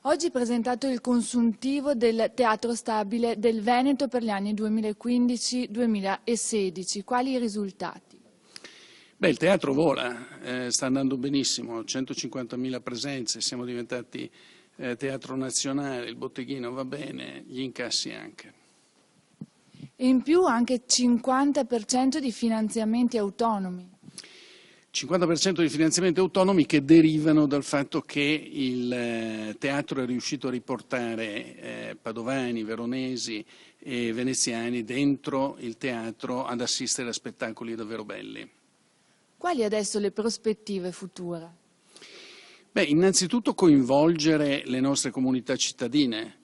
Oggi è presentato il consuntivo del Teatro Stabile del Veneto per gli anni 2015-2016. Quali i risultati? Beh, il teatro vola, sta andando benissimo, 150.000 presenze, siamo diventati teatro nazionale, il botteghino va bene, gli incassi anche. E in più anche 50% di finanziamenti autonomi. 50% di finanziamenti autonomi che derivano dal fatto che il teatro è riuscito a riportare padovani, veronesi e veneziani dentro il teatro ad assistere a spettacoli davvero belli. Quali adesso le prospettive future? Beh, innanzitutto coinvolgere le nostre comunità cittadine,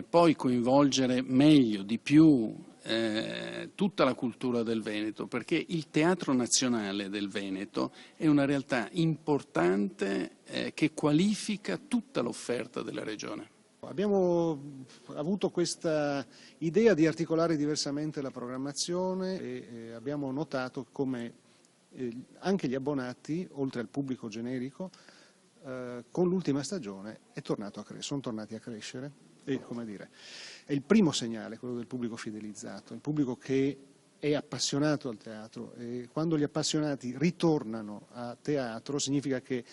poi coinvolgere meglio, di più, tutta la cultura del Veneto, perché il Teatro Nazionale del Veneto è una realtà importante che qualifica tutta l'offerta della regione. Abbiamo avuto questa idea di articolare diversamente la programmazione e abbiamo notato come anche gli abbonati, oltre al pubblico generico, con l'ultima stagione sono tornati a crescere e, come dire, è il primo segnale quello del pubblico fidelizzato, il pubblico che è appassionato al teatro, e quando gli appassionati ritornano a teatro significa che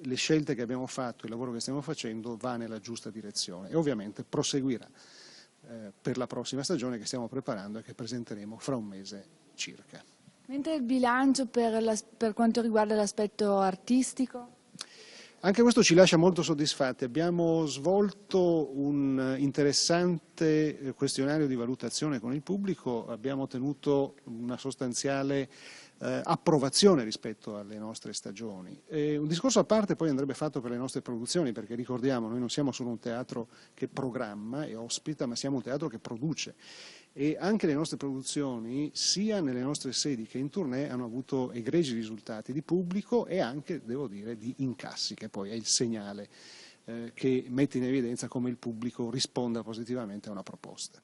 le scelte che abbiamo fatto, il lavoro che stiamo facendo va nella giusta direzione e ovviamente proseguirà per la prossima stagione che stiamo preparando e che presenteremo fra un mese circa. Mentre il bilancio per quanto riguarda l'aspetto artistico? Anche questo ci lascia molto soddisfatti. Abbiamo svolto un interessante questionario di valutazione con il pubblico, abbiamo ottenuto una sostanziale approvazione rispetto alle nostre stagioni. Un discorso a parte poi andrebbe fatto per le nostre produzioni, perché ricordiamo, noi non siamo solo un teatro che programma e ospita, ma siamo un teatro che produce. E anche le nostre produzioni, sia nelle nostre sedi che in tournée, hanno avuto egregi risultati di pubblico e anche, devo dire, di incassi, che poi è il segnale che mette in evidenza come il pubblico risponda positivamente a una proposta.